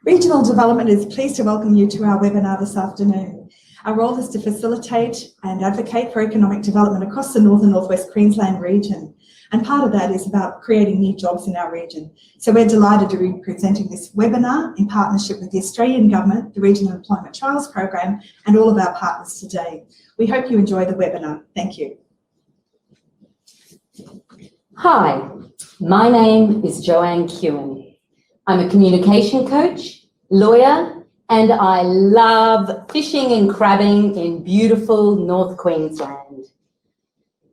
Regional Development is pleased to welcome you to our webinar this afternoon. Our role is to facilitate and advocate for economic development across the North and Northwest Queensland region. And part of that is about creating new jobs in our region. So we're delighted to be presenting this webinar in partnership with the Australian Government, the Regional Employment Trials Program, and all of our partners today. We hope you enjoy the webinar. Thank you. Hi, my name is Joanne. I'm a communication coach, lawyer, and I love fishing and crabbing in beautiful North Queensland.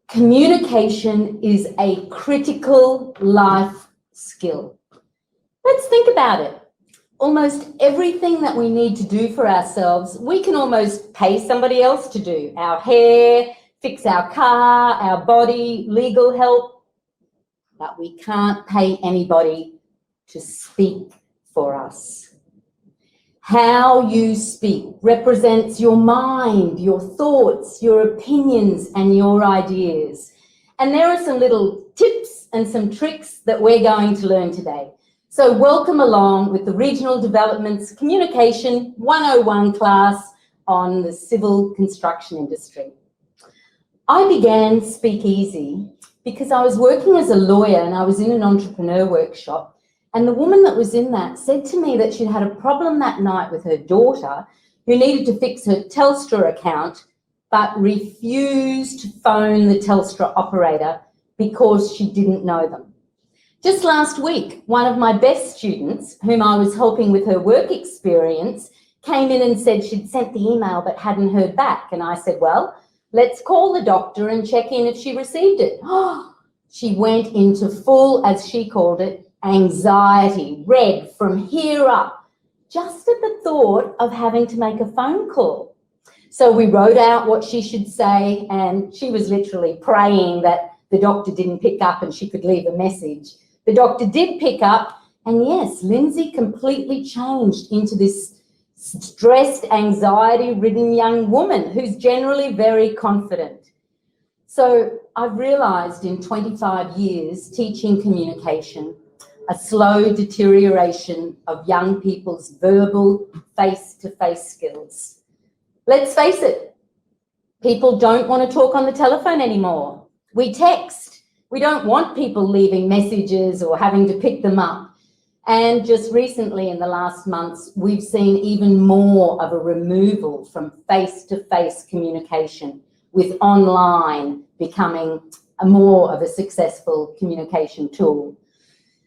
Communication is a critical life skill. Let's think about it. Almost everything that we need to do for ourselves, we can almost pay somebody else to do. Our hair, fix our car, our body, legal help, but we can't pay anybody to speak for us. How you speak represents your mind, your thoughts, your opinions, and your ideas. And there are some little tips and some tricks that we're going to learn today. So welcome along with the Regional Development's Communication 101 class on the civil construction industry. I began Speak Easy because I was working as a lawyer and I was in an entrepreneur workshop. And the woman that was in that said to me that she'd had a problem that night with her daughter who needed to fix her Telstra account but refused to phone the Telstra operator because she didn't know them. Just last week, one of my best students, whom I was helping with her work experience, came in and said she'd sent the email but hadn't heard back. And I said, well, let's call the doctor and check in if she received it. She went into full, as she called it, anxiety, red from here up, just at the thought of having to make a phone call. So we wrote out what she should say, and she was literally praying that the doctor didn't pick up and she could leave a message. The doctor did pick up, and yes, Lindsay completely changed into this stressed, anxiety-ridden young woman who's generally very confident. So I've realised in 25 years teaching communication, a slow deterioration of young people's verbal face-to-face skills. Let's face it, people don't want to talk on the telephone anymore. We text. We don't want people leaving messages or having to pick them up. And just recently in the last months, we've seen even more of a removal from face-to-face communication, with online becoming more of a successful communication tool.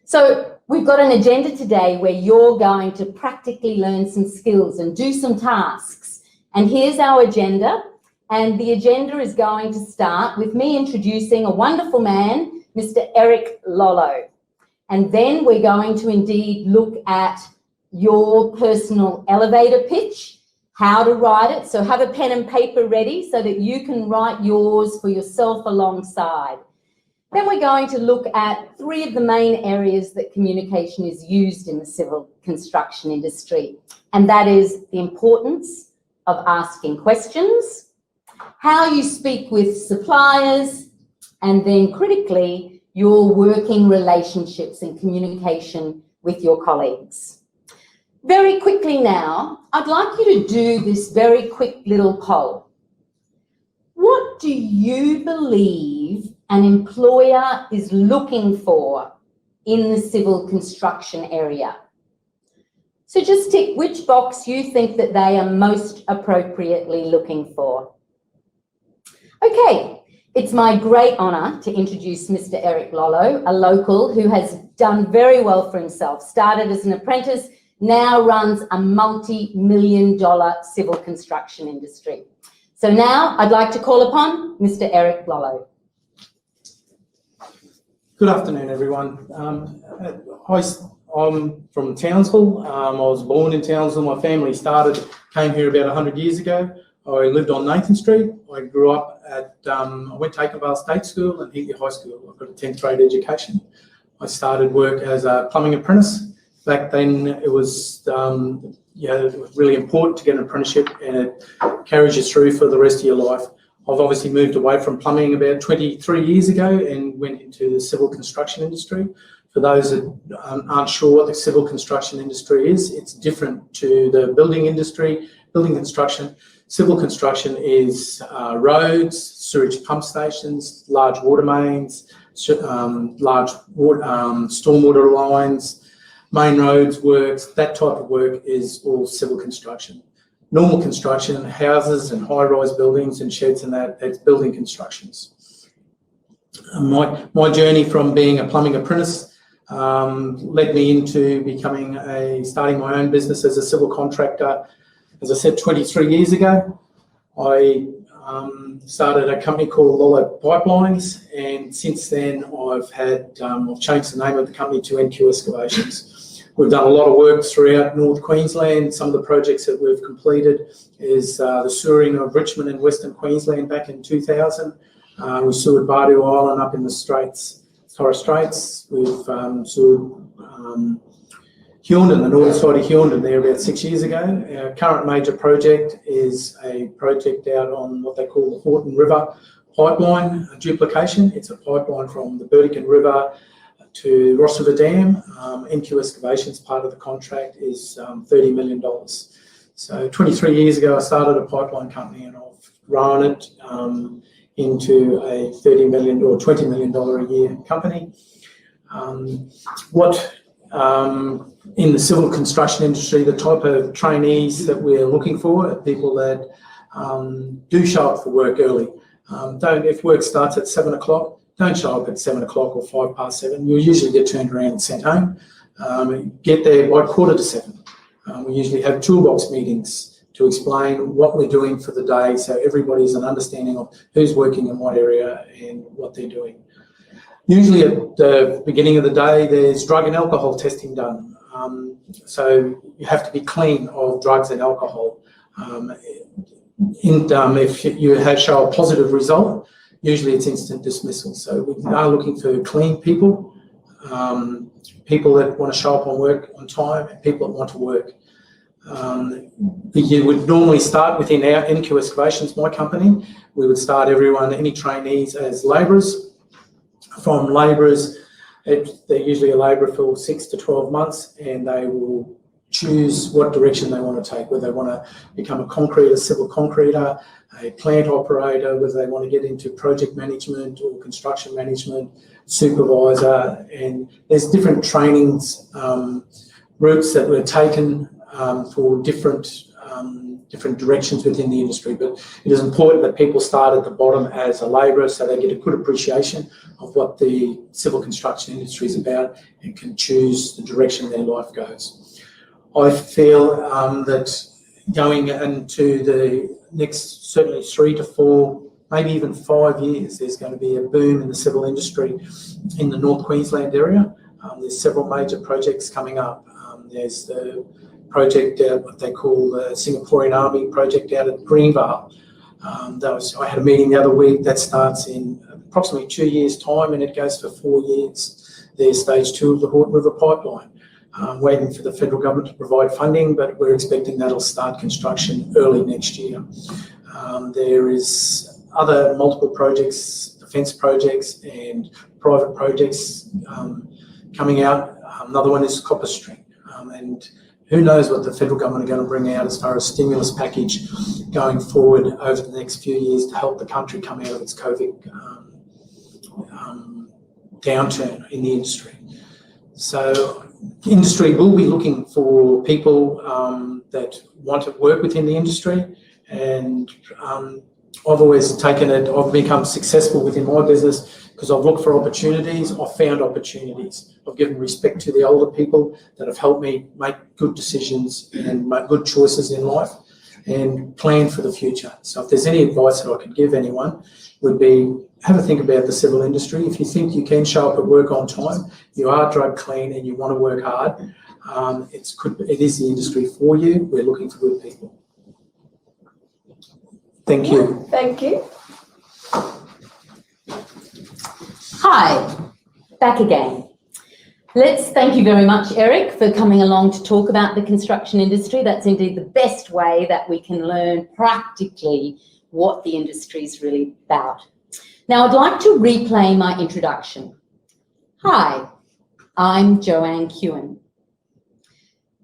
So we've got an agenda today where you're going to practically learn some skills and do some tasks. And here's our agenda. And the agenda is going to start with me introducing a wonderful man, Mr. Eric Lollo. And then we're going to indeed look at your personal elevator pitch, how to write it. So have a pen and paper ready so that you can write yours for yourself alongside. Then we're going to look at 3 of the main areas that communication is used in the civil construction industry. And that is the importance of asking questions, how you speak with suppliers, and then critically, your working relationships and communication with your colleagues. Very quickly now, I'd like you to do this very quick little poll. What do you believe an employer is looking for in the civil construction area? So just tick which box you think that they are most appropriately looking for. Okay, it's my great honour to introduce Mr. Eric Lollo, a local who has done very well for himself, started as an apprentice, now runs a multi-million-dollar civil construction industry. So now I'd like to call upon Mr. Eric Lollo. Good afternoon, everyone. I'm from Townsville. I was born in Townsville. My family came here about 100 years ago. I lived on Nathan Street. I grew up at, I went to Acrevale State School and Heatley High School. I got a 10th grade education. I started work as a plumbing apprentice. Back then it was, it was really important to get an apprenticeship, and it carries you through for the rest of your life. I've obviously moved away from plumbing about 23 years ago and went into the civil construction industry. For those that aren't sure what the civil construction industry is, it's different to the building industry, building construction. Civil construction is roads, sewage pump stations, large water mains, large stormwater lines, main roads works. That type of work is all civil construction. Normal construction, houses and high-rise buildings and sheds and that's building constructions. My journey from being a plumbing apprentice led me into starting my own business as a civil contractor. As I said, 23 years ago, I started a company called Lolo Pipelines, and since then I've changed the name of the company to NQ Excavations. We've done a lot of work throughout North Queensland. Some of the projects that we've completed is the sewering of Richmond and Western Queensland back in 2000. We sewered Bardu Island up in the Torres Straits. We've sewered Hughenden, the northern side of Hughenden there about 6 years ago. Our current major project is a project out on what they call the Horton River pipeline duplication. It's a pipeline from the Burdekin River to Ross River Dam. NQ Excavations, part of the contract, is $30 million. So 23 years ago, I started a pipeline company and I've grown it into a $30 million or $20 million a year company. In the civil construction industry, the type of trainees that we're looking for are people that do show up for work early. If work starts at 7 o'clock, don't show up at 7 o'clock or 5 past 7. You'll usually get turned around and sent home. Get there by 6:45. We usually have toolbox meetings to explain what we're doing for the day, so everybody's an understanding of who's working in what area and what they're doing. Usually at the beginning of the day, there's drug and alcohol testing done. So you have to be clean of drugs and alcohol. If you show a positive result, usually it's instant dismissal. So we are looking for clean people, people that want to show up on work on time, and people that want to work. You would normally start within our NQ Excavations, my company. We would start any trainees as labourers. From labourers, they're usually a labourer for 6 to 12 months, and they will choose what direction they want to take, whether they want to become a civil concreter, a plant operator, whether they want to get into project management or construction management, supervisor, and there's different trainings routes that were taken for different directions within the industry. But it is important that people start at the bottom as a labourer so they get a good appreciation of what the civil construction industry is about and can choose the direction their life goes. I feel that going into the next certainly 3 to 4, maybe even 5 years, there's going to be a boom in the civil industry in the North Queensland area. There's several major projects coming up. There's the project, what they call the Singaporean Army project out at Greenvale. I had a meeting the other week that starts in approximately 2 years' time and it goes for 4 years. There's stage 2 of the Horton River pipeline. Waiting for the federal government to provide funding, but we're expecting that'll start construction early next year. There is other multiple projects, defence projects and private projects coming out. Another one is Copper String. And who knows what the federal government are going to bring out as far as stimulus package going forward over the next few years to help the country come out of its COVID downturn in the industry. So industry will be looking for people that want to work within the industry, and I've always taken it, I've become successful within my business because I've looked for opportunities, I've found opportunities. I've given respect to the older people that have helped me make good decisions and make good choices in life and plan for the future. So if there's any advice that I could give anyone would be have a think about the civil industry. If you think you can show up at work on time, you are drug clean and you want to work hard, it is the industry for you. We're looking for good people. Thank you. Thank you. Hi, back again. Let's thank you very much, Eric, for coming along to talk about the construction industry. That's indeed the best way that we can learn practically what the industry is really about. Now, I'd like to replay my introduction. Hi, I'm Joanne Kewen.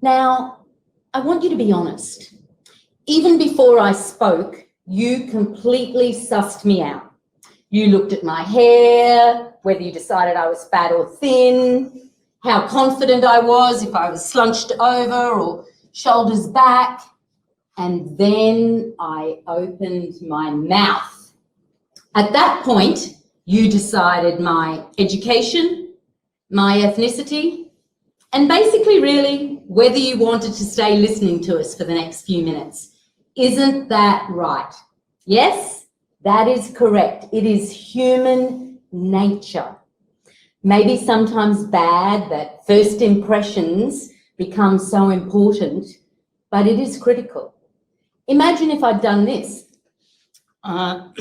Now, I want you to be honest. Even before I spoke, you completely sussed me out. You looked at my hair, whether you decided I was fat or thin, how confident I was, if I was slunched over or shoulders back. And then I opened my mouth. At that point, you decided my education, my ethnicity, and basically really whether you wanted to stay listening to us for the next few minutes. Isn't that right? Yes, that is correct. It is human nature. Maybe sometimes bad that first impressions become so important, but it is critical. Imagine if I'd done this. Hi,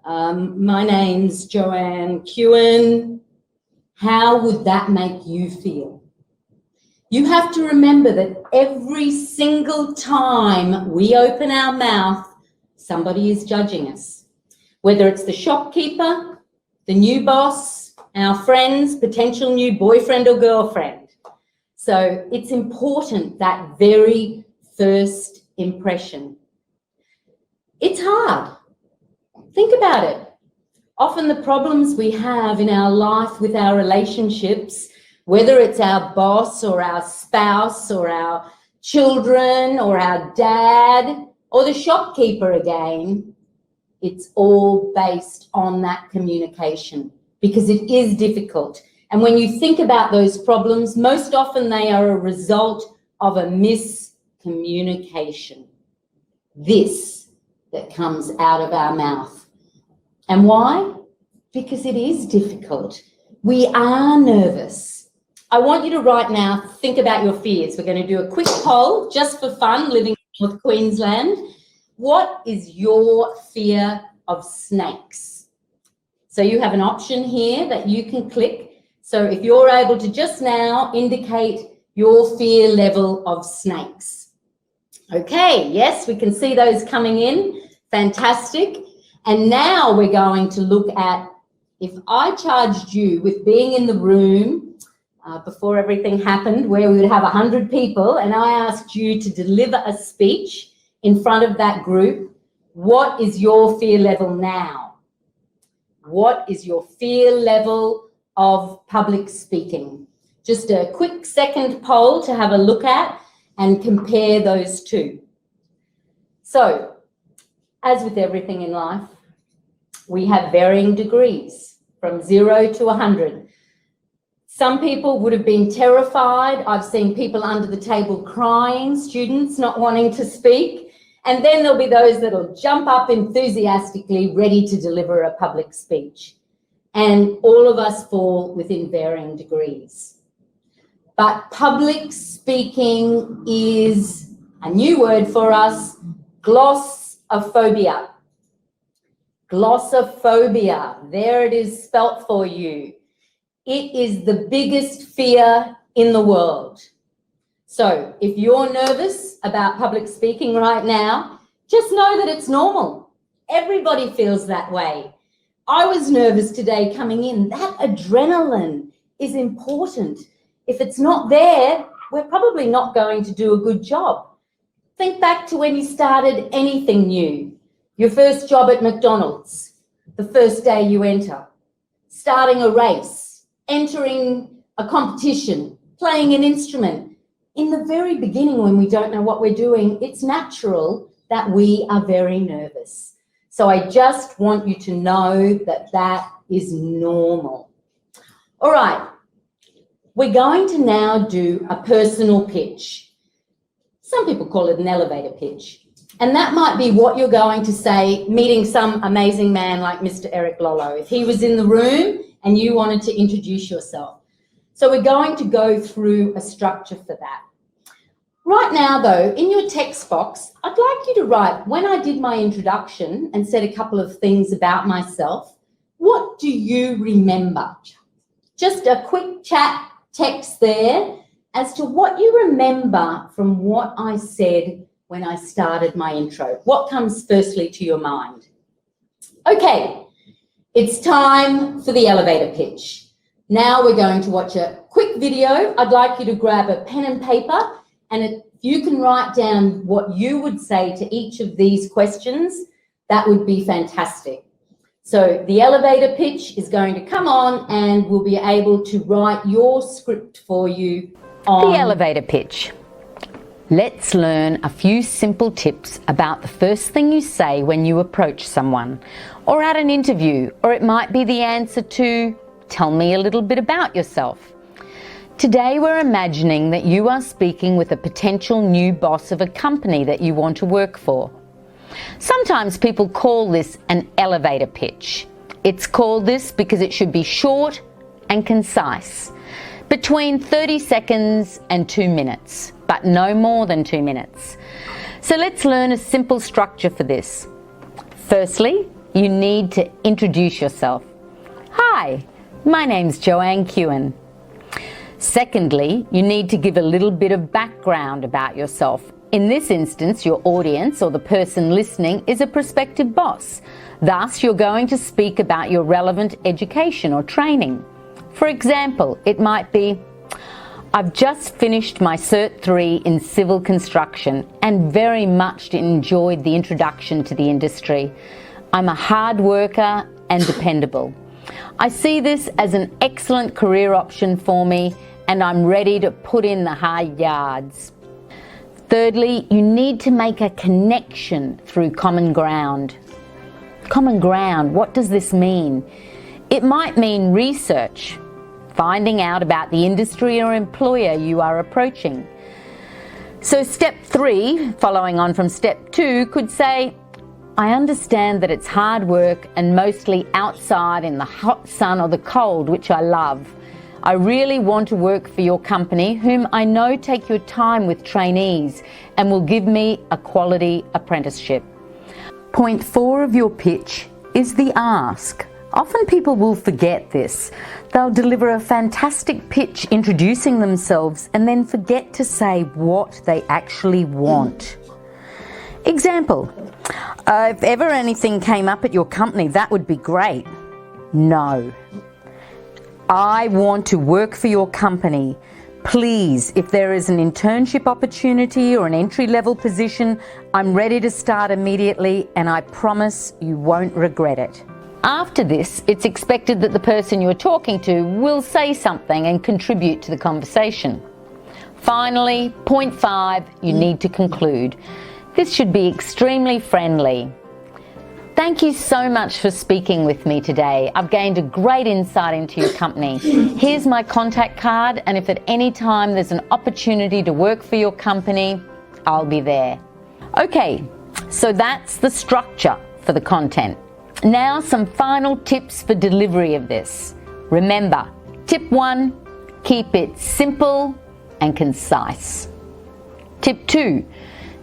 my name's Joanne Kewen. How would that make you feel? You have to remember that every single time we open our mouth, somebody is judging us. Whether it's the shopkeeper, the new boss, our friends, potential new boyfriend or girlfriend. So it's important, that very first impression. It's hard. Think about it. Often the problems we have in our life with our relationships, whether it's our boss or our spouse or our children or our dad or the shopkeeper again, it's all based on that communication because it is difficult. And when you think about those problems, most often they are a result of a miscommunication. This that comes out of our mouth. And why? Because it is difficult. We are nervous. I want you to right now think about your fears. We're going to do a quick poll just for fun, living in North Queensland. What is your fear of snakes? So you have an option here that you can click. So if you're able to just now indicate your fear level of snakes. Okay, yes, we can see those coming in. Fantastic. And now we're going to look at, if I charged you with being in the room before everything happened, where we would have 100 people, and I asked you to deliver a speech in front of that group, what is your fear level now? What is your fear level of public speaking? Just a quick second poll to have a look at and compare those two. So, as with everything in life, we have varying degrees from 0 to 100. Some people would have been terrified. I've seen people under the table crying, students not wanting to speak. And then there'll be those that'll jump up enthusiastically, ready to deliver a public speech. And all of us fall within varying degrees. But public speaking is a new word for us, glossophobia. Glossophobia, there it is spelt for you. It is the biggest fear in the world. So if you're nervous about public speaking right now, just know that it's normal. Everybody feels that way. I was nervous today coming in. That adrenaline is important. If it's not there, we're probably not going to do a good job. Think back to when you started anything new. Your first job at McDonald's, the first day you enter, starting a race, entering a competition, playing an instrument. In the very beginning, when we don't know what we're doing, it's natural that we are very nervous. So I just want you to know that that is normal. All right, we're going to now do a personal pitch. Some people call it an elevator pitch. And that might be what you're going to say meeting some amazing man like Mr. Eric Lollo, if he was in the room and you wanted to introduce yourself. So we're going to go through a structure for that. Right now, though, in your text box, I'd like you to write, when I did my introduction and said a couple of things about myself, what do you remember? Just a quick chat text there as to what you remember from what I said when I started my intro? What comes firstly to your mind? Okay, it's time for the elevator pitch. Now we're going to watch a quick video. I'd like you to grab a pen and paper, and if you can write down what you would say to each of these questions, that would be fantastic. So the elevator pitch is going to come on, and we'll be able to write your script for you on The elevator pitch. Let's learn a few simple tips about the first thing you say when you approach someone, or at an interview, or it might be the answer to, tell me a little bit about yourself. Today we're imagining that you are speaking with a potential new boss of a company that you want to work for. Sometimes people call this an elevator pitch. It's called this because it should be short and concise, between 30 seconds and 2 minutes, but no more than 2 minutes. So let's learn a simple structure for this. Firstly, you need to introduce yourself. Hi, my name's Joanne. Secondly, you need to give a little bit of background about yourself. In this instance, your audience or the person listening is a prospective boss. Thus, you're going to speak about your relevant education or training. For example, it might be, I've just finished my Cert 3 in civil construction and very much enjoyed the introduction to the industry. I'm a hard worker and dependable. I see this as an excellent career option for me, and I'm ready to put in the hard yards. Thirdly, you need to make a connection through common ground. Common ground, what does this mean? It might mean research, finding out about the industry or employer you are approaching. So step 3, following on from step 2, could say, I understand that it's hard work and mostly outside in the hot sun or the cold, which I love. I really want to work for your company, whom I know take your time with trainees and will give me a quality apprenticeship. Point 4 of your pitch is the ask. Often people will forget this. They'll deliver a fantastic pitch introducing themselves and then forget to say what they actually want. Example, if ever anything came up at your company, that would be great. No. I want to work for your company. Please, if there is an internship opportunity or an entry-level position, I'm ready to start immediately, and I promise you won't regret it. After this, it's expected that the person you're talking to will say something and contribute to the conversation. Finally, point 5, you need to conclude. This should be extremely friendly. Thank you so much for speaking with me today. I've gained a great insight into your company. Here's my contact card, and if at any time there's an opportunity to work for your company, I'll be there. Okay, so that's the structure for the content. Now some final tips for delivery of this. Remember, tip 1, keep it simple and concise. Tip 2,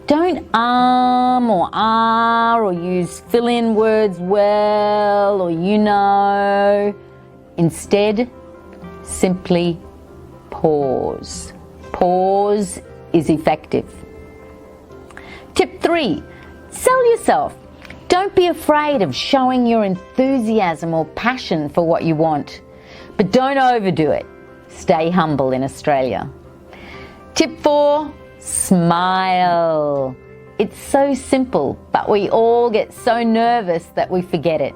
don't or are or use fill-in words well or you know. Instead, simply pause. Pause is effective. Tip 3, sell yourself. Don't be afraid of showing your enthusiasm or passion for what you want, but don't overdo it. Stay humble in Australia. Tip 4, smile. It's so simple, but we all get so nervous that we forget it.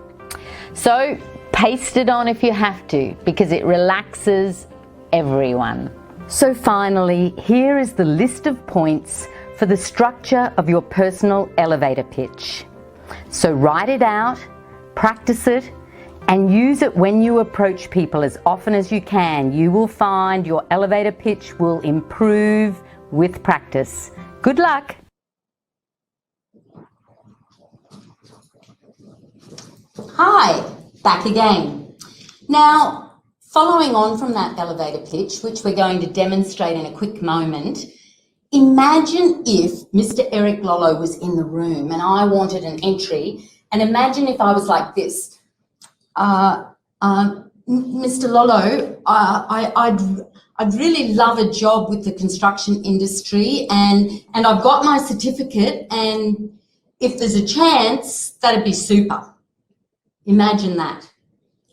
So paste it on if you have to, because it relaxes everyone. So finally, here is the list of points for the structure of your personal elevator pitch. So write it out, practice it, and use it when you approach people as often as you can. You will find your elevator pitch will improve with practice. Good luck. Hi, back again. Now, following on from that elevator pitch, which we're going to demonstrate in a quick moment, imagine if Mr. Eric Lollo was in the room and I wanted an entry, and imagine if I was like this. Mr. Lollo, I'd really love a job with the construction industry, and I've got my certificate, and if there's a chance, that'd be super. Imagine that.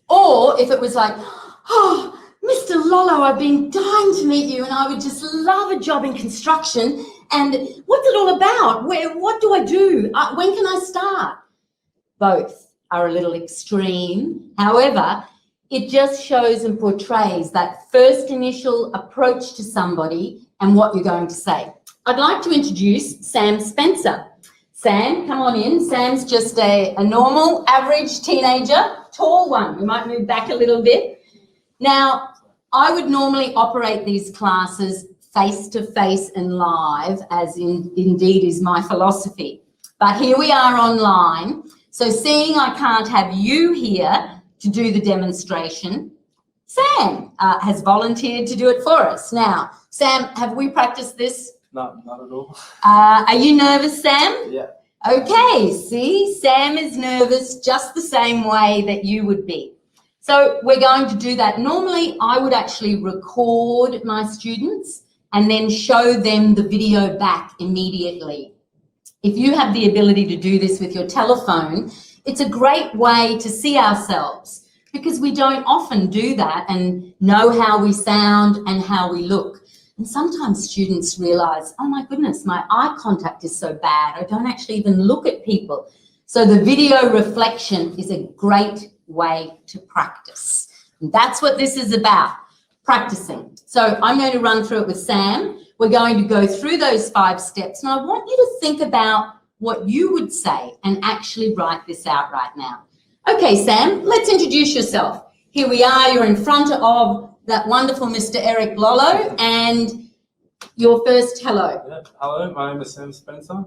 Or if it was like, oh, Mr. Lolo, I've been dying to meet you and I would just love a job in construction, and what's it all about? What do I do? When can I start? Both are a little extreme. However, it just shows and portrays that first initial approach to somebody and what you're going to say. I'd like to introduce Sam Spencer. Sam, come on in. Sam's just a normal, average teenager, tall one. We might move back a little bit. Now, I would normally operate these classes face-to-face and live, as indeed is my philosophy. But here we are online. So seeing I can't have you here to do the demonstration, Sam has volunteered to do it for us. Now, Sam, have we practiced this? No, not at all. Are you nervous, Sam? Yeah. Okay, see, Sam is nervous just the same way that you would be. So we're going to do that. Normally, I would actually record my students and then show them the video back immediately. If you have the ability to do this with your telephone, it's a great way to see ourselves, because we don't often do that and know how we sound and how we look. And sometimes students realise, oh my goodness, my eye contact is so bad, I don't actually even look at people. So the video reflection is a great way to practice. And that's what this is about, practicing. So I'm going to run through it with Sam. We're going to go through those 5 steps, and I want you to think about what you would say and actually write this out right now. Okay, Sam, let's introduce yourself. Here we are, you're in front of that wonderful Mr. Eric Lolo, and your first hello. Yeah. Hello, my name is Sam Spencer.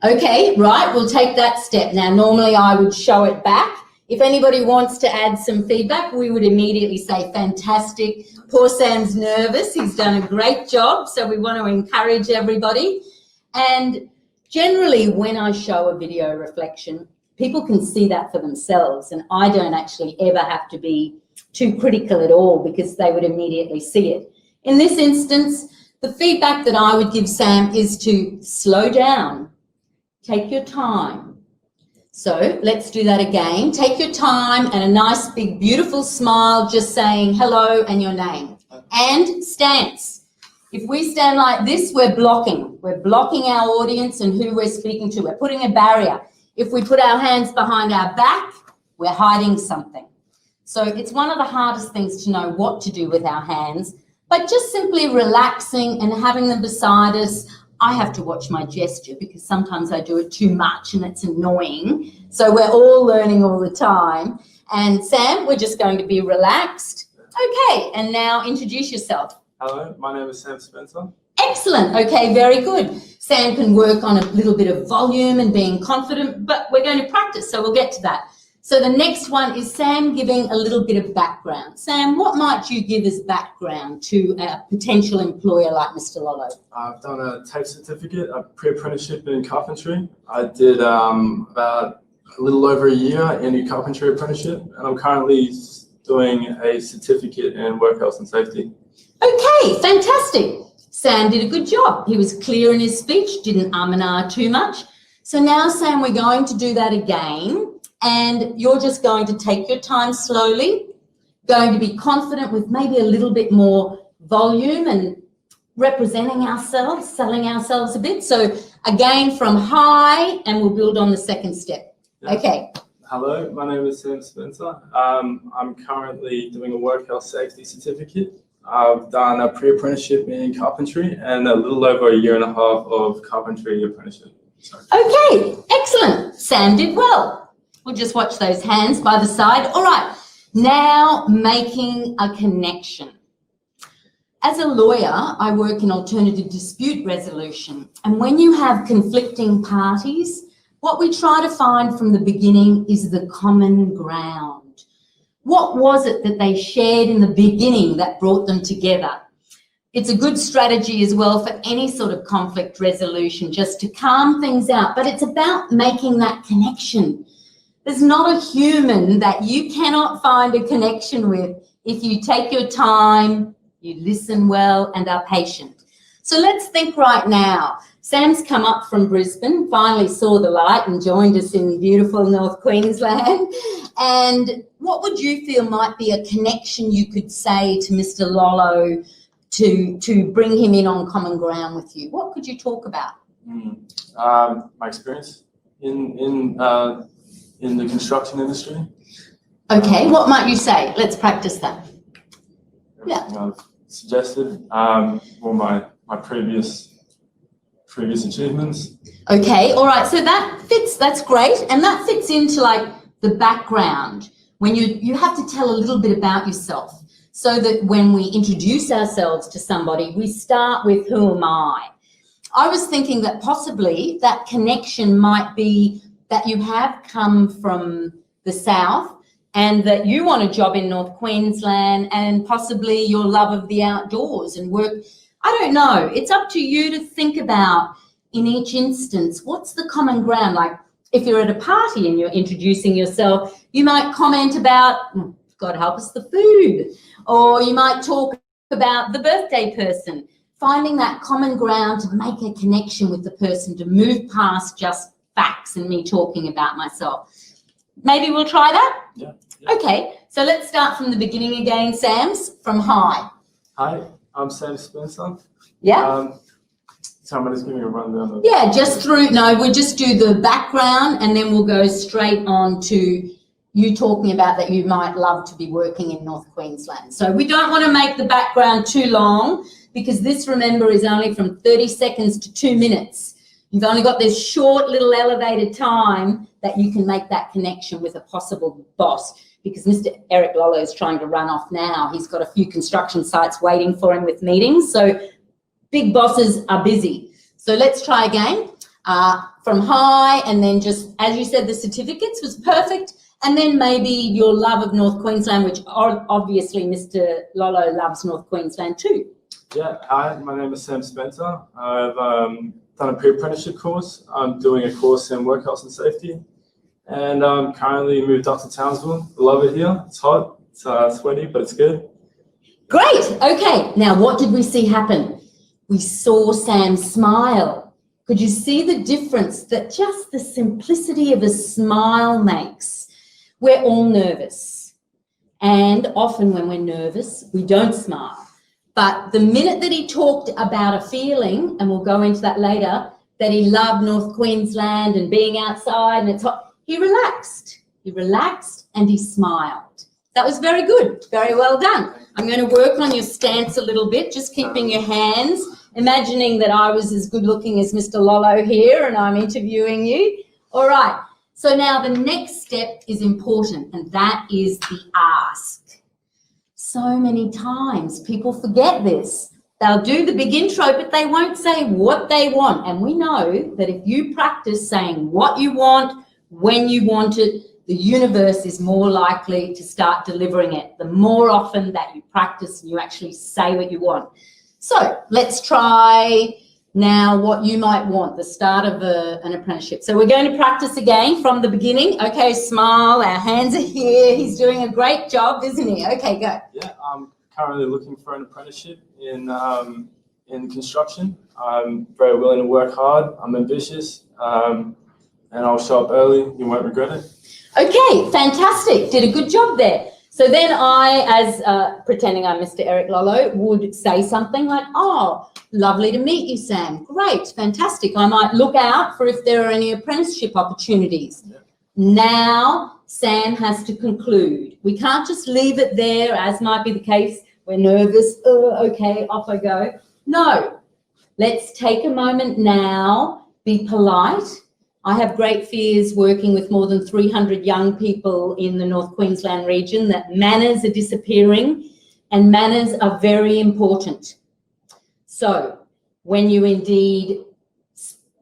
Okay, right, we'll take that step. Now, normally I would show it back. If anybody wants to add some feedback, we would immediately say, fantastic. Poor Sam's nervous. He's done a great job. So we want to encourage everybody. And generally, when I show a video reflection, people can see that for themselves. And I don't actually ever have to be too critical at all, because they would immediately see it. In this instance, the feedback that I would give Sam is to slow down, take your time. So let's do that again. Take your time and a nice big beautiful smile, just saying hello and your name. And stance. If we stand like this, we're blocking. We're blocking our audience and who we're speaking to. We're putting a barrier. If we put our hands behind our back, we're hiding something. So it's one of the hardest things to know what to do with our hands, but just simply relaxing and having them beside us. I have to watch my gesture because sometimes I do it too much and it's annoying. So we're all learning all the time. And Sam, we're just going to be relaxed. Okay, and now introduce yourself. Hello, my name is Sam Spencer. Excellent. Okay, very good. Sam can work on a little bit of volume and being confident, but we're going to practice, so we'll get to that. So the next one is Sam giving a little bit of background. Sam, what might you give as background to a potential employer like Mr. Lolo? I've done a TAFE certificate, a pre-apprenticeship in carpentry. I did about a little over a year in a carpentry apprenticeship, and I'm currently doing a certificate in work health and safety. Okay, fantastic. Sam did a good job. He was clear in his speech, didn't and ah too much. So now, Sam, we're going to do that again. And you're just going to take your time slowly, going to be confident with maybe a little bit more volume and representing ourselves, selling ourselves a bit. So again, from high, and we'll build on the second step. Yeah. Okay. Hello, my name is Sam Spencer. I'm currently doing a work health safety certificate. I've done a pre-apprenticeship in carpentry and a little over a year and a half of carpentry apprenticeship. Sorry. Okay, excellent. Sam did well. We'll just watch those hands by the side. All right, now making a connection. As a lawyer, I work in alternative dispute resolution. And when you have conflicting parties, what we try to find from the beginning is the common ground. What was it that they shared in the beginning that brought them together? It's a good strategy as well for any sort of conflict resolution, just to calm things out. But it's about making that connection. There's not a human that you cannot find a connection with if you take your time you listen well, and are patient. So let's think right now. Sam's come up from Brisbane, finally saw the light and joined us in beautiful North Queensland. And what would you feel might be a connection you could say to Mr. Lollo to bring him in on common ground with you? What could you talk about? My experience in the construction industry. Okay, what might you say? Let's practice that. Everything I've suggested. Well, my previous achievements. Okay, all right, so that fits, that's great, and that fits into like the background, when you have to tell a little bit about yourself, so that when we introduce ourselves to somebody, we start with who am I? I was thinking that possibly that connection might be that you have come from the south and that you want a job in North Queensland, and possibly your love of the outdoors and work. I don't know. It's up to you to think about in each instance, what's the common ground? Like if you're at a party and you're introducing yourself, you might comment about, God help us, the food, or you might talk about the birthday person, finding that common ground to make a connection with the person, to move past just facts and me talking about myself. Maybe we'll try that? Yeah. Okay, so let's start from the beginning again, Sam's, from hi. Hi, I'm Sam Spencer. Yeah? So I'm just giving a rundown of... Yeah, just through, no, we'll just do the background and then we'll go straight on to you talking about that you might love to be working in North Queensland. So we don't want to make the background too long, because this, remember, is only from 30 seconds to 2 minutes. You've only got this short little elevated time that you can make that connection with a possible boss, because Mr. Eric Lollo is trying to run off now. He's got a few construction sites waiting for him with meetings. So big bosses are busy. So let's try again from hi, and then just, as you said, the certificates was perfect. And then maybe your love of North Queensland, which obviously Mr. Lollo loves North Queensland too. Yeah, hi, my name is Sam Spencer. I've done a pre-apprenticeship course. I'm doing a course in work health and safety. And I'm currently moved up to Townsville. I love it here. It's hot, it's sweaty, but it's good. Great. Okay. Now, what did we see happen? We saw Sam smile. Could you see the difference that just the simplicity of a smile makes? We're all nervous. And often when we're nervous, we don't smile. But the minute that he talked about a feeling, and we'll go into that later, that he loved North Queensland and being outside and it's hot, he relaxed. He relaxed and he smiled. That was very good. Very well done. I'm going to work on your stance a little bit, just keeping your hands, imagining that I was as good looking as Mr. Lollo here and I'm interviewing you. All right. So now the next step is important, and that is the ask. So many times people forget this. They'll do the big intro, but they won't say what they want. And we know that if you practice saying what you want, when you want it, the universe is more likely to start delivering it the more often that you practice and you actually say what you want. So let's try now what you might want, the start of an apprenticeship. So we're going to practice again from the beginning. Okay, smile, our hands are here. He's doing a great job, isn't he? Okay, go. Yeah, I'm currently looking for an apprenticeship in construction. I'm very willing to work hard. I'm ambitious, and I'll show up early. You won't regret it. Okay, fantastic. Did a good job there. So then I, as pretending I'm Mr. Eric Lollo, would say something like, oh, lovely to meet you, Sam. Great, fantastic. I might look out for if there are any apprenticeship opportunities. Yeah. Now Sam has to conclude. We can't just leave it there, as might be the case. We're nervous. Okay, off I go. No, let's take a moment now, be polite. I have great fears working with more than 300 young people in the North Queensland region that manners are disappearing, and manners are very important. So when you indeed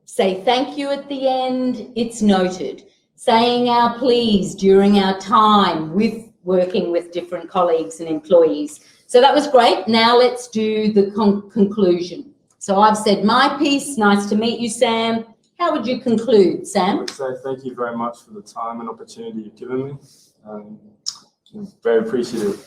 say thank you at the end, it's noted. Saying our please during our time with working with different colleagues and employees. So that was great. Now let's do the conclusion. So I've said my piece. Nice to meet you, Sam. How would you conclude, Sam? I would say thank you very much for the time and opportunity you've given me. I'm very appreciative.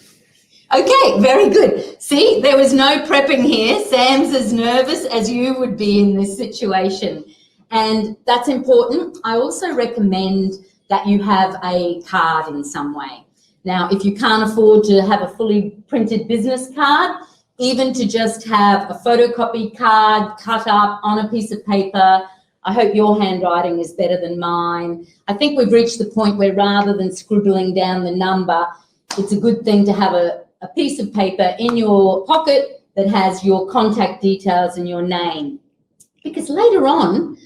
Okay, very good. See, there was no prepping here. Sam's as nervous as you would be in this situation. And that's important. I also recommend that you have a card in some way. Now, if you can't afford to have a fully printed business card, even to just have a photocopy card cut up on a piece of paper. I hope your handwriting is better than mine. I think we've reached the point where rather than scribbling down the number, it's a good thing to have a piece of paper in your pocket that has your contact details and your name. Because later on,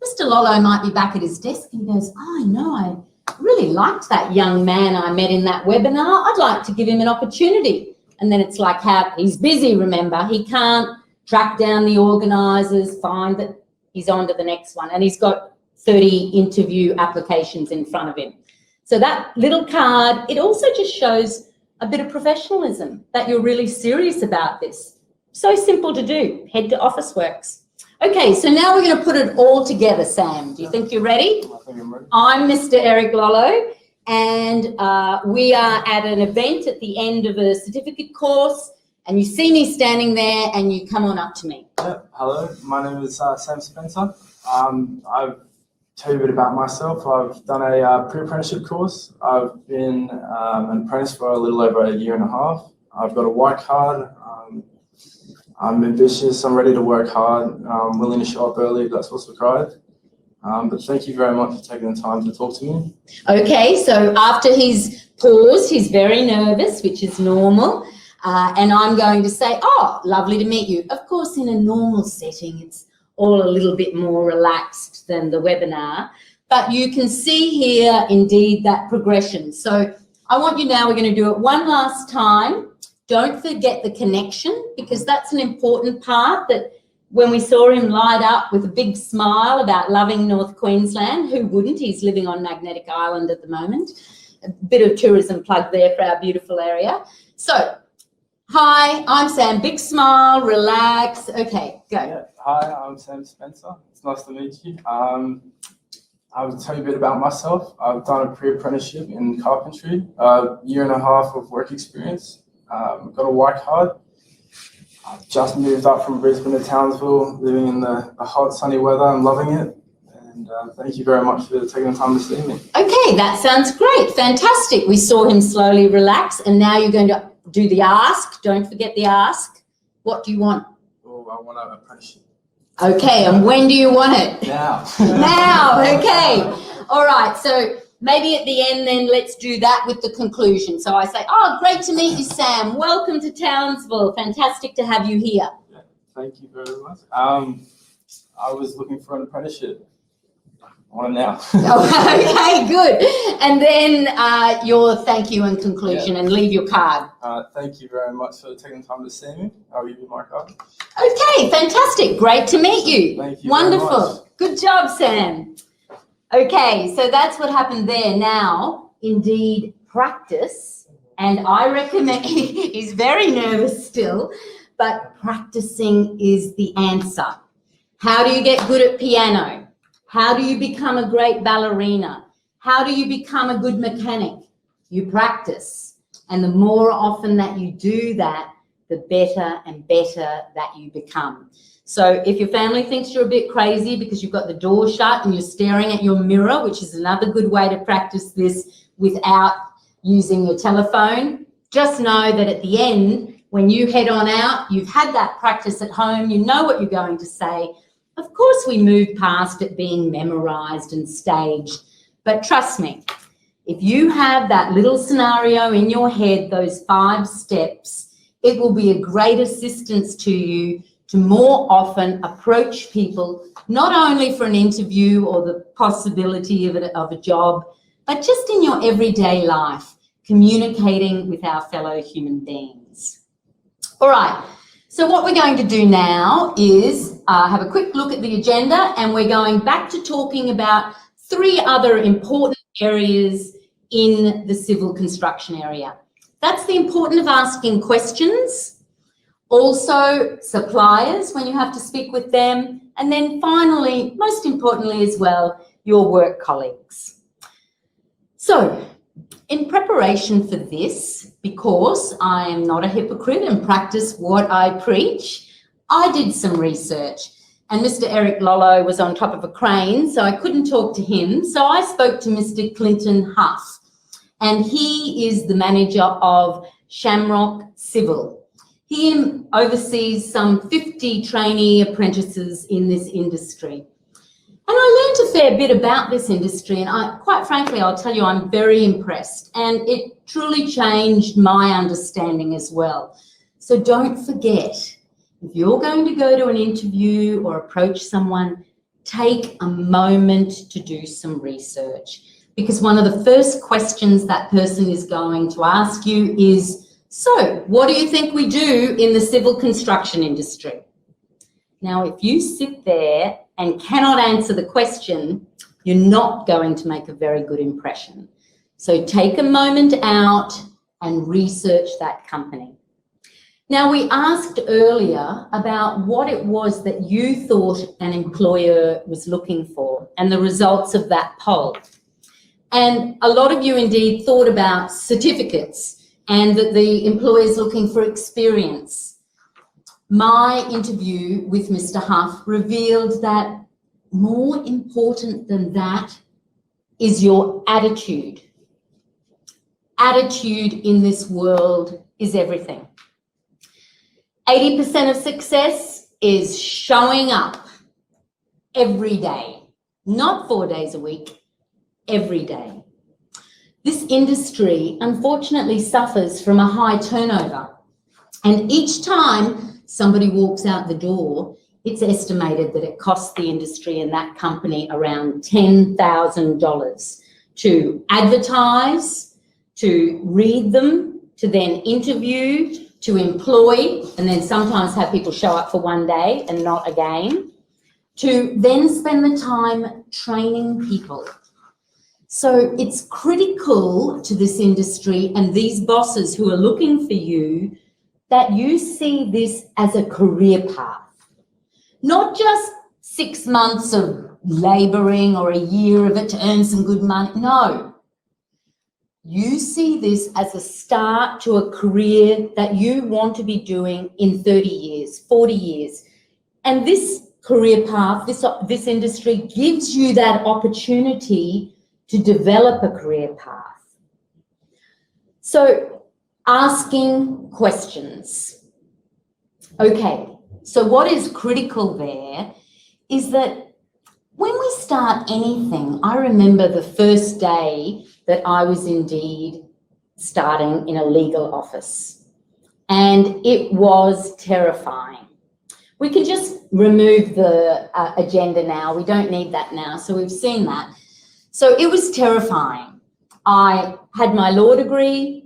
Mr. Lolo might be back at his desk and he goes, oh, I know, I really liked that young man I met in that webinar. I'd like to give him an opportunity. And then it's like, he's busy, remember. He can't track down the organisers, find that he's on to the next one. And he's got 30 interview applications in front of him. So that little card, it also just shows a bit of professionalism, that you're really serious about this. So simple to do. Head to Officeworks. Okay, so now we're going to put it all together, Sam. Do you think you're ready? I think I'm ready. I'm Mr. Eric Lolo, and we are at an event at the end of a certificate course, and you see me standing there and you come on up to me. Yeah, hello, my name is Sam Spencer. I'll tell you a bit about myself. I've done a pre-apprenticeship course. I've been an apprentice for a little over a year and a half. I've got a white card. I'm ambitious, I'm ready to work hard, I'm willing to show up early if that's what's required. But thank you very much for taking the time to talk to me. Okay, so after he's paused, he's very nervous, which is normal. And I'm going to say, oh, lovely to meet you. Of course, in a normal setting, it's all a little bit more relaxed than the webinar. But you can see here, indeed, that progression. So I want you now, we're going to do it one last time. Don't forget the connection, because that's an important part, that when we saw him light up with a big smile about loving North Queensland, who wouldn't? He's living on Magnetic Island at the moment. A bit of tourism plug there for our beautiful area. So, hi, I'm Sam. Big smile, relax. Okay, go. Yeah. Hi, I'm Sam Spencer. It's nice to meet you. I'll tell you a bit about myself. I've done a pre-apprenticeship in carpentry, a year and a half of work experience. Got a white card. I've just moved up from Brisbane to Townsville, living in the hot, sunny weather. I'm loving it. And thank you very much for taking the time to see me. Okay, that sounds great. Fantastic. We saw him slowly relax, and now you're going to do the ask. Don't forget the ask. What do you want? Oh, I want an apprenticeship. Okay, and when do you want it? Now. Now, okay. All right, so maybe at the end then let's do that with the conclusion. So I say, oh, great to meet you, Sam. Welcome to Townsville. Fantastic to have you here. Yeah, thank you very much. I was looking for an apprenticeship. I want it now. Okay, good. And then your thank you and conclusion, and leave your card. Thank you very much for taking the time to see me. I'll give you my card. Okay, fantastic. Great to meet you. Thank you. Wonderful. Very much. Good job, Sam. Okay, so that's what happened there. Now, indeed, practice. And I recommend, he's very nervous still, but practicing is the answer. How do you get good at piano? How do you become a great ballerina? How do you become a good mechanic? You practice. And the more often that you do that, the better and better that you become. So if your family thinks you're a bit crazy because you've got the door shut and you're staring at your mirror, which is another good way to practice this without using your telephone, just know that at the end, when you head on out, you've had that practice at home, you know what you're going to say. Of course, we move past it being memorized and staged, but trust me, if you have that little scenario in your head, those 5 steps, it will be a great assistance to you to more often approach people, not only for an interview or the possibility of a job, but just in your everyday life, communicating with our fellow human beings. All right, so what we're going to do now is have a quick look at the agenda, and we're going back to talking about 3 other important areas in the civil construction area. That's the importance of asking questions, also suppliers when you have to speak with them, and then finally, most importantly as well, your work colleagues. So In preparation for this, because I am not a hypocrite and practice what I preach, I did some research. And Mr. Eric Lollo was on top of a crane, so I couldn't talk to him. So I spoke to Mr. Clinton Huff, and he is the manager of Shamrock Civil. He oversees some 50 trainee apprentices in this industry. And I learned a fair bit about this industry, and quite frankly, I'll tell you, I'm very impressed, and it truly changed my understanding as well. So don't forget, if you're going to go to an interview or approach someone, take a moment to do some research, because one of the first questions that person is going to ask you is, so what do you think we do in the civil construction industry? Now, if you sit there and cannot answer the question, you're not going to make a very good impression. So take a moment out and research that company. Now, we asked earlier about what it was that you thought an employer was looking for and the results of that poll. And a lot of you indeed thought about certificates and that the employer is looking for experience. My interview with Mr. Huff revealed that more important than that is your attitude. Attitude in this world is everything. 80% of success is showing up every day, not 4 days a week, every day. This industry unfortunately suffers from a high turnover, and each time somebody walks out the door, it's estimated that it costs the industry and that company around $10,000 to advertise, to read them, to then interview, to employ, and then sometimes have people show up for one day and not again, to then spend the time training people. So it's critical to this industry and these bosses who are looking for you that you see this as a career path, not just 6 months of labouring or a year of it to earn some good money. No, you see this as a start to a career that you want to be doing in 30 years, 40 years. And this career path, this industry gives you that opportunity to develop a career path. So asking questions. Okay, so what is critical there is that when we start anything, I remember the first day that I was indeed starting in a legal office, and it was terrifying. We can just remove the agenda now. We don't need that now, so we've seen that. So it was terrifying. I had my law degree.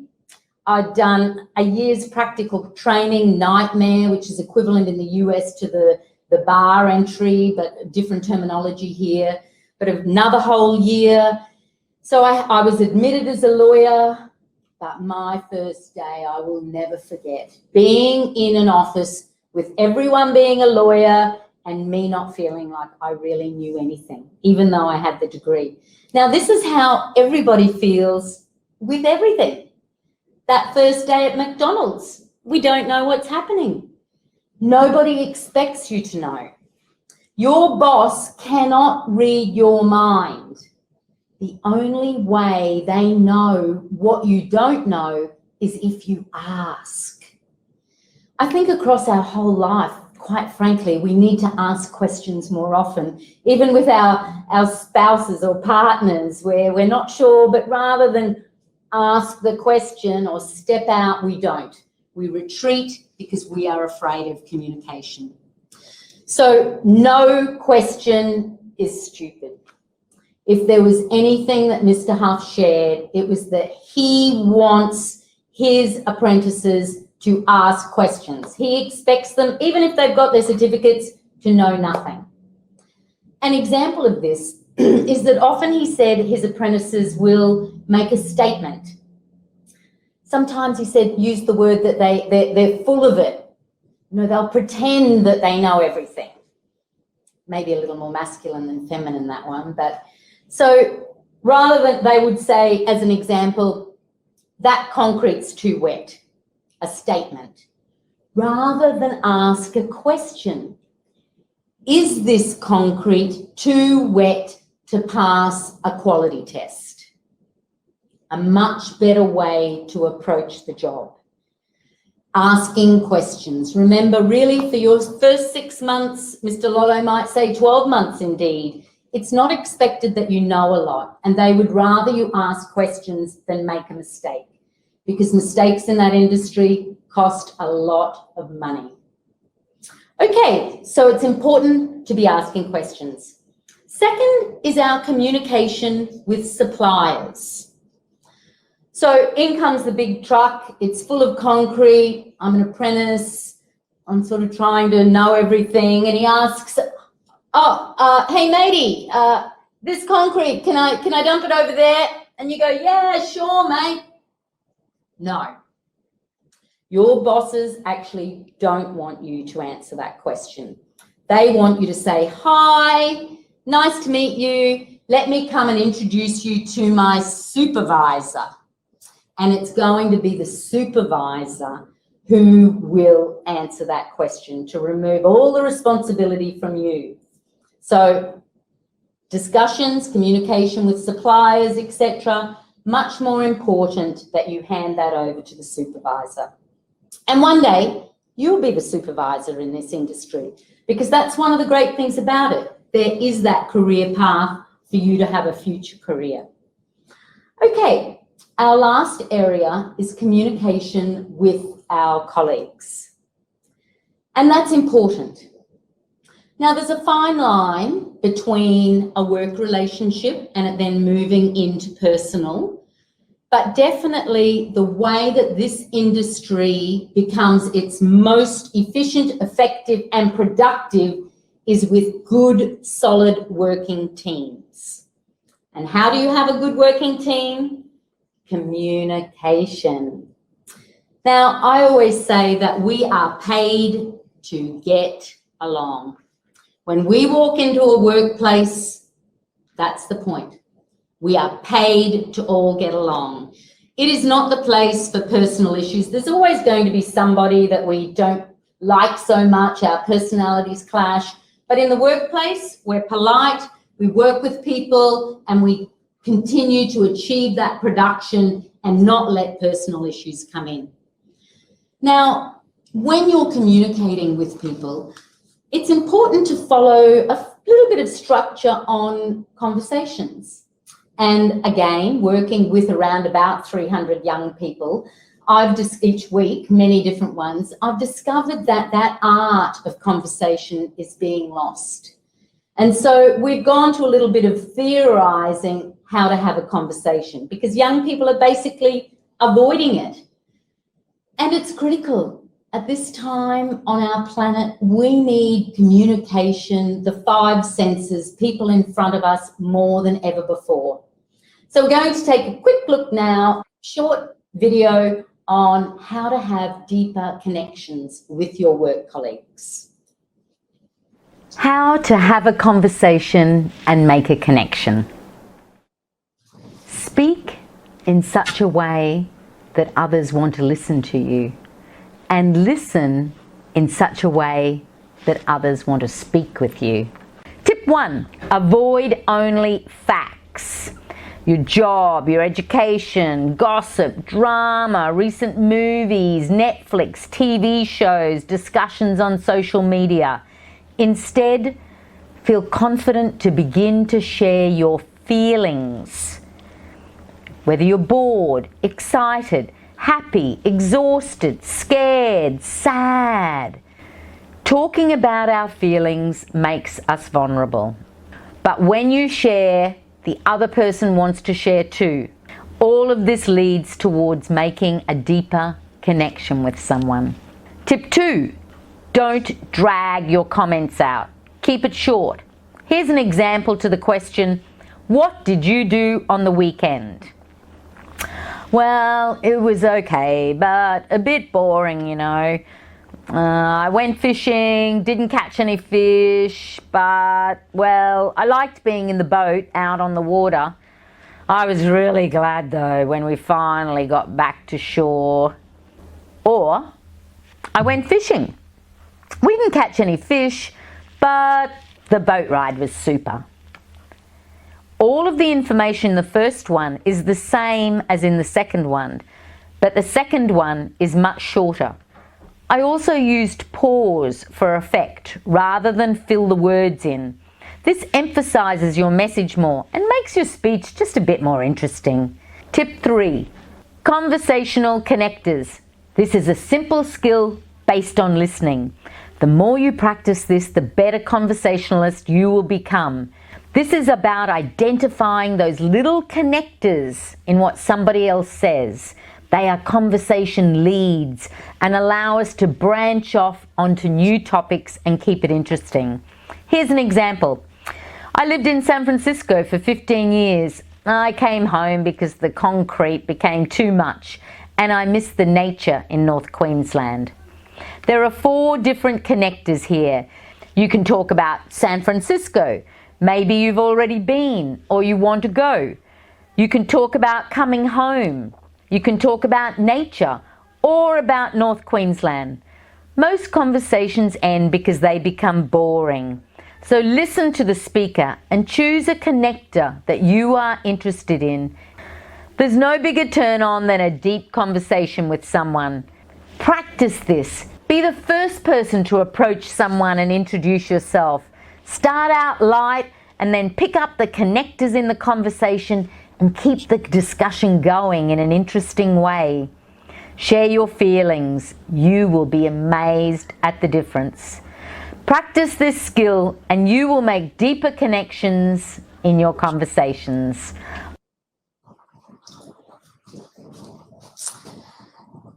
I'd done a year's practical training, nightmare, which is equivalent in the US to the bar entry, but different terminology here, but another whole year. So I was admitted as a lawyer, but my first day I will never forget, being in an office with everyone being a lawyer and me not feeling like I really knew anything, even though I had the degree. Now, this is how everybody feels with everything. That first day at McDonald's, we don't know what's happening. Nobody expects you to know. Your boss cannot read your mind. The only way they know what you don't know is if you ask. I think across our whole life, quite frankly, we need to ask questions more often, even with our spouses or partners where we're not sure, but rather than ask the question or step out, we don't. We retreat because we are afraid of communication. So no question is stupid. If there was anything that Mr. Huff shared, it was that he wants his apprentices to ask questions. He expects them, even if they've got their certificates, to know nothing. An example of this is that often he said his apprentices will make a statement. Sometimes he said, use the word that they're full of it. You know, they'll pretend that they know everything. Maybe a little more masculine than feminine, that one. But so Rather than, they would say, as an example, that concrete's too wet, a statement. Rather than ask a question, is this concrete too wet to pass a quality test? A much better way to approach the job. Asking questions. Remember, really, for your first 6 months, Mr. Lotto might say 12 months indeed, it's not expected that you know a lot, and they would rather you ask questions than make a mistake, because mistakes in that industry cost a lot of money. Okay, so it's important to be asking questions. Second is our communication with suppliers. So in comes the big truck, it's full of concrete, I'm an apprentice, I'm sort of trying to know everything, and he asks, hey matey, this concrete, can I dump it over there? And you go, yeah, sure, mate. No. Your bosses actually don't want you to answer that question. They want you to say, hi, nice to meet you. Let me come and introduce you to my supervisor. And it's going to be the supervisor who will answer that question to remove all the responsibility from you. So discussions, communication with suppliers, etc., much more important that you hand that over to the supervisor. And one day you'll be the supervisor in this industry, because that's one of the great things about it. There is that career path for you to have a future career. Okay, our last area is communication with our colleagues. And that's important. Now, there's a fine line between a work relationship and it then moving into personal, but definitely the way that this industry becomes its most efficient, effective, and productive is with good, solid working teams. And how do you have a good working team? Communication. Now, I always say that we are paid to get along. When we walk into a workplace, that's the point. We are paid to all get along. It is not the place for personal issues. There's always going to be somebody that we don't like so much, our personalities clash. But in the workplace, we're polite, we work with people, and we continue to achieve that production and not let personal issues come in. Now, when you're communicating with people, it's important to follow a little bit of structure on conversations. And again, working with around about 300 young people, each week, many different ones, I've discovered that that art of conversation is being lost. And so we've gone to a little bit of theorizing how to have a conversation, because young people are basically avoiding it. And it's critical. At this time on our planet, we need communication, the 5 senses, people in front of us more than ever before. So we're going to take a quick look now, short video on how to have deeper connections with your work colleagues. How to have a conversation and make a connection. Speak in such a way that others want to listen to you, and listen in such a way that others want to speak with you. Tip 1, avoid only facts. Your job, your education, gossip, drama, recent movies, Netflix, TV shows, discussions on social media. Instead, feel confident to begin to share your feelings. Whether you're bored, excited, happy, exhausted, scared, sad. Talking about our feelings makes us vulnerable. But when you share, the other person wants to share too. All of this leads towards making a deeper connection with someone. Tip 2, don't drag your comments out. Keep it short. Here's an example to the question, what did you do on the weekend? Well, it was okay, but a bit boring, you know. I went fishing, didn't catch any fish, but, well, I liked being in the boat out on the water. I was really glad though when we finally got back to shore. Or I went fishing. We didn't catch any fish, but the boat ride was super. All of the information in the first one is the same as in the second one, but the second one is much shorter. I also used pause for effect rather than fill the words in. This emphasises your message more and makes your speech just a bit more interesting. Tip 3, conversational connectors. This is a simple skill based on listening. The more you practice this, the better conversationalist you will become. This is about identifying those little connectors in what somebody else says. They are conversation leads and allow us to branch off onto new topics and keep it interesting. Here's an example. I lived in San Francisco for 15 years. I came home because the concrete became too much and I missed the nature in North Queensland. There are 4 different connectors here. You can talk about San Francisco. Maybe you've already been or you want to go. You can talk about coming home. You can talk about nature or about North Queensland. Most conversations end because they become boring. So listen to the speaker and choose a connector that you are interested in. There's no bigger turn on than a deep conversation with someone. Practice this. Be the first person to approach someone and introduce yourself. Start out light and then pick up the connectors in the conversation and keep the discussion going in an interesting way. Share your feelings. You will be amazed at the difference. Practice this skill and you will make deeper connections in your conversations.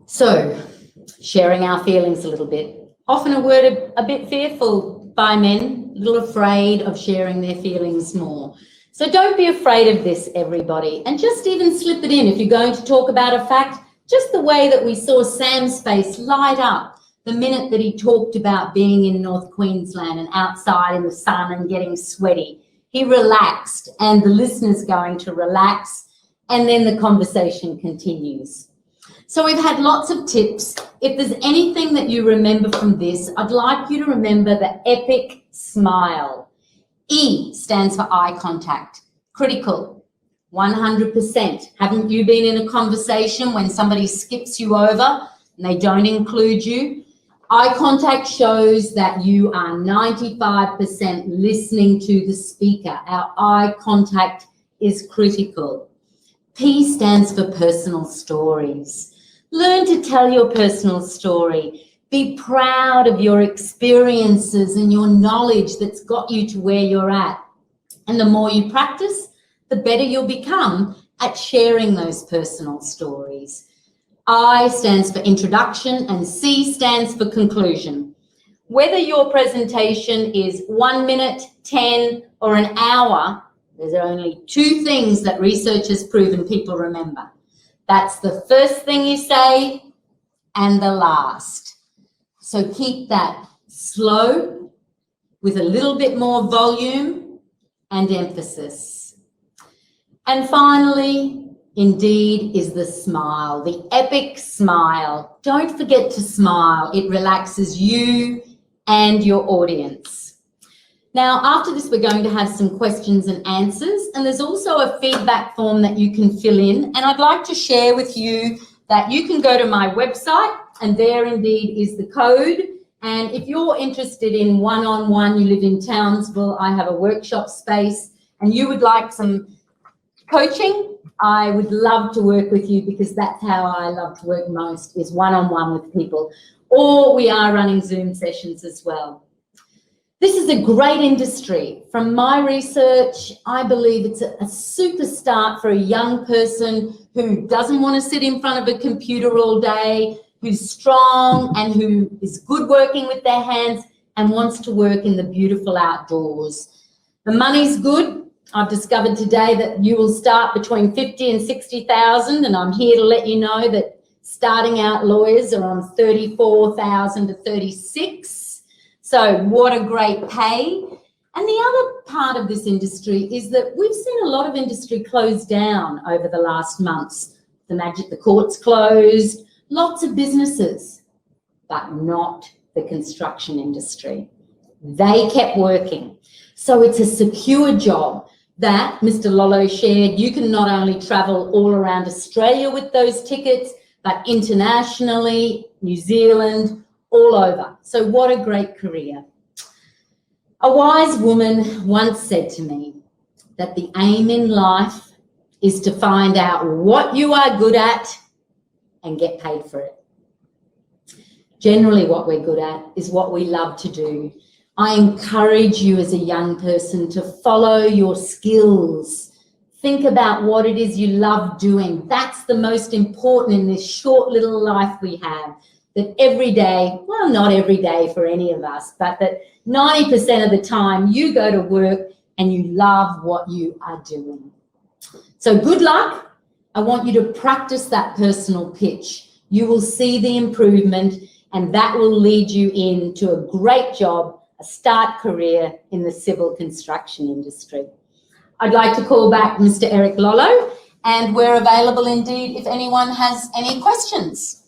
So, sharing our feelings a little bit. Often a word a bit fearful by men, a little afraid of sharing their feelings more. So don't be afraid of this, everybody, and just even slip it in. If you're going to talk about a fact, just the way that we saw Sam's face light up the minute that he talked about being in North Queensland and outside in the sun and getting sweaty. He relaxed and the listener's going to relax and then the conversation continues. So we've had lots of tips. If there's anything that you remember from this, I'd like you to remember the epic smile. E stands for eye contact. Critical, 100%. Haven't you been in a conversation when somebody skips you over and they don't include you? Eye contact shows that you are 95% listening to the speaker. Our eye contact is critical. P stands for personal stories. Learn to tell your personal story. Be proud of your experiences and your knowledge that's got you to where you're at. And the more you practice, the better you'll become at sharing those personal stories. I stands for introduction and C stands for conclusion. Whether your presentation is 1 minute, 10, or an hour, there's only 2 things that research has proven people remember. That's the first thing you say and the last. So keep that slow with a little bit more volume and emphasis. And finally, indeed, is the smile, the epic smile. Don't forget to smile. It relaxes you and your audience. Now, after this, we're going to have some questions and answers, and there's also a feedback form that you can fill in. And I'd like to share with you that you can go to my website, and there indeed is the code. And if you're interested in one-on-one, you live in Townsville, I have a workshop space, and you would like some coaching, I would love to work with you because that's how I love to work most, is one-on-one with people. Or we are running Zoom sessions as well. This is a great industry. From my research, I believe it's a super start for a young person who doesn't want to sit in front of a computer all day, who's strong and who is good working with their hands and wants to work in the beautiful outdoors. The money's good. I've discovered today that you will start between 50 and 60,000, and I'm here to let you know that starting out lawyers are on 34,000 to 36. So what a great pay. And the other part of this industry is that we've seen a lot of industry close down over the last months. The courts closed, lots of businesses, but not the construction industry. They kept working. So it's a secure job that Mr. Lolo shared. You can not only travel all around Australia with those tickets, but internationally, New Zealand, all over. So what a great career. A wise woman once said to me that the aim in life is to find out what you are good at and get paid for it. Generally, what we're good at is what we love to do. I encourage you as a young person to follow your skills. Think about what it is you love doing. That's the most important in this short little life we have. That every day, well, not every day for any of us, but that 90% of the time you go to work and you love what you are doing. So good luck. I want you to practice that personal pitch. You will see the improvement, and that will lead you into a great job, a start career in the civil construction industry. I'd like to call back Mr. Eric Lolo, and we're available indeed if anyone has any questions.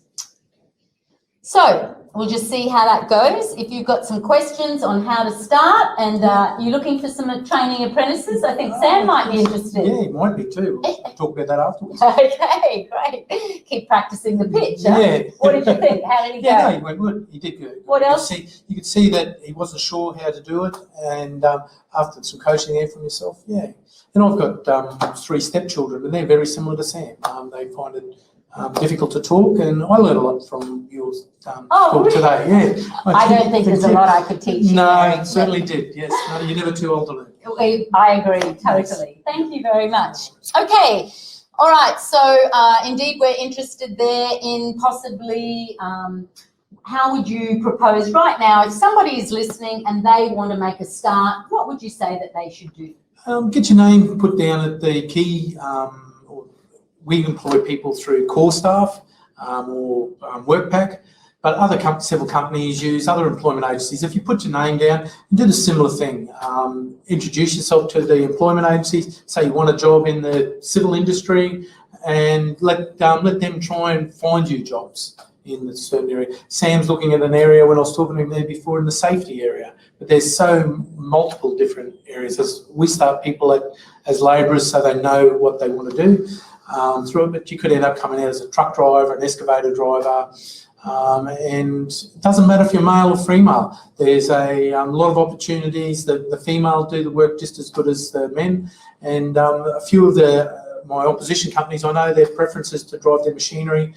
So we'll just see how that goes. If you've got some questions on how to start, and you're looking for some training apprentices, I think Sam might be interested. Yeah, he might be too. We'll talk about that afterwards. Okay, great. Keep practicing the pitch. Huh? Yeah. What did you think? How did he go? Yeah, no, he went good. He did good. What else? You could see that he wasn't sure how to do it, and after some coaching there from yourself, yeah. And I've got 3 stepchildren, and they're very similar to Sam. They find it difficult to talk, and I learned a lot from yours talk today. Yeah, I don't think there's a lot I could teach you. No, you certainly did. Yes, no, you're never too old to learn. I agree totally. Thank you very much. Okay, all right. So indeed, we're interested there in possibly. How would you propose right now, if somebody is listening and they want to make a start, what would you say that they should do? Get your name put down at the key. We employ people through core staff or WorkPack, but other civil companies use other employment agencies. If you put your name down and do a similar thing, introduce yourself to the employment agencies, say you want a job in the civil industry, and let them try and find you jobs in a certain area. Sam's looking at an area, when I was talking to him there before, in the safety area, but there's so multiple different areas. As we start people as labourers so they know what they want to do through it, but you could end up coming out as a truck driver, an excavator driver, and it doesn't matter if you're male or female. There's a lot of opportunities. The female do the work just as good as the men, and a few of my opposition companies, I know their preferences to drive their machinery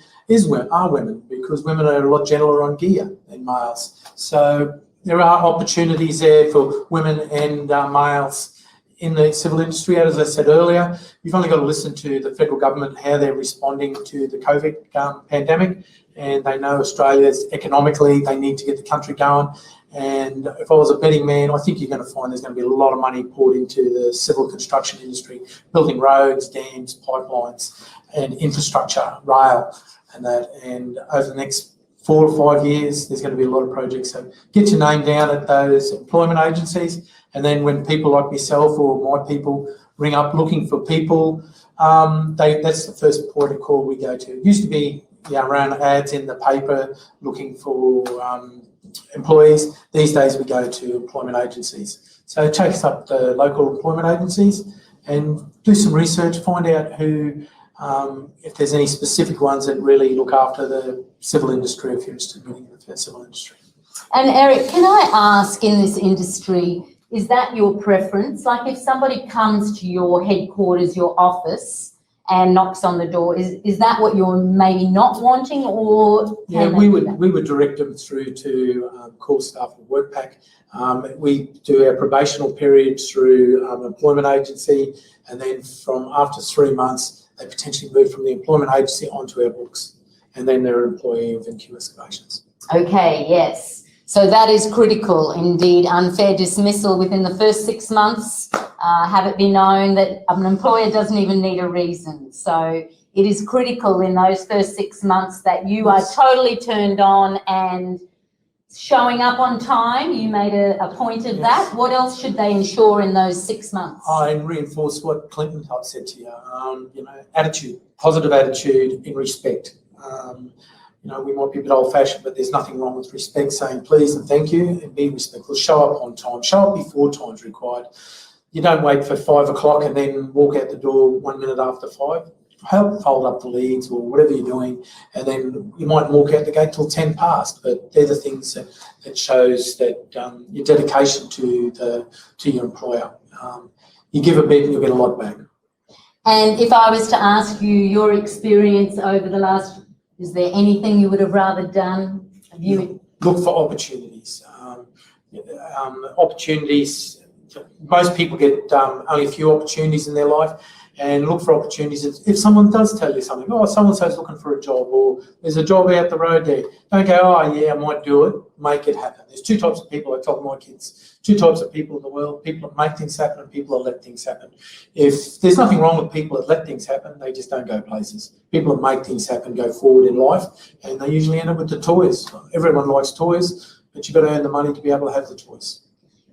are women, because women are a lot gentler on gear than males. So there are opportunities there for women and males in the civil industry. As I said earlier, you've only got to listen to the federal government, how they're responding to the COVID pandemic, and they know Australia's economically, they need to get the country going. And if I was a betting man, I think you're going to find there's going to be a lot of money poured into the civil construction industry, building roads, dams, pipelines, and infrastructure, rail, and that. And over the next 4 or 5 years, there's going to be a lot of projects. So get your name down at those employment agencies, and then when people like myself or my people ring up looking for people, that's the first point of call we go to. It used to be run ads in the paper looking for employees. These days we go to employment agencies. So chase up the local employment agencies and do some research, find out who, if there's any specific ones that really look after the civil industry, if you're interested in getting into the civil industry. And Eric, can I ask, in this industry, is that your preference? Like if somebody comes to your headquarters, your office, and knocks on the door, is that what you're maybe not wanting, or? Yeah, we would direct them through to core staff or WorkPack. We do our probational period through employment agency, and then from after 3 months, they potentially move from the employment agency onto our books, and then they're an employee of NQ Excavations. Okay, yes. So that is critical indeed. Unfair dismissal within the first 6 months. Have it be known that an employer doesn't even need a reason. So it is critical in those first 6 months that you are totally turned on and Showing up on time, you made a point of that. What else should they ensure in those 6 months? I reinforce what Clinton had said to you. Attitude, positive attitude in respect. We might be a bit old-fashioned, but there's nothing wrong with respect, saying please and thank you, and be respectful. Show up on time. Show up before time's required. You don't wait for 5 o'clock and then walk out the door 1 minute after 5. Help fold up the leads or whatever you're doing, and then you might walk out the gate till 10 past. But they're the things that shows that your dedication to your employer. You give a bit and you'll get a lot back. And if I was to ask you your experience over the last, is there anything you would have rather done? Look for opportunities. Opportunities. Most people get only a few opportunities in their life. And look for opportunities. If someone does tell you something, so-and-so's looking for a job, or there's a job out the road there, don't go, oh yeah, I might do it. Make it happen. There's 2 types of people, I tell my kids, 2 types of people in the world, people that make things happen and people that let things happen. If there's nothing wrong with people that let things happen, they just don't go places. People that make things happen go forward in life, and they usually end up with the toys. Everyone likes toys, but you've got to earn the money to be able to have the toys.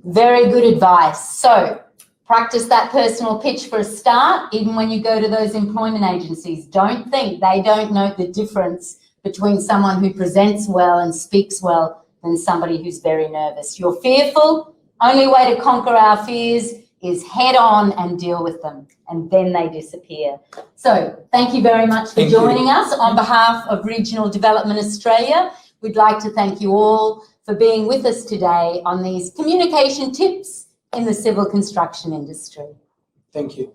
Very good advice. So, practice that personal pitch for a start, even when you go to those employment agencies. Don't think they don't know the difference between someone who presents well and speaks well and somebody who's very nervous. You're fearful. Only way to conquer our fears is head on and deal with them, and then they disappear. So thank you very much for joining us. On behalf of Regional Development Australia, we'd like to thank you all for being with us today on these communication tips in the civil construction industry. Thank you.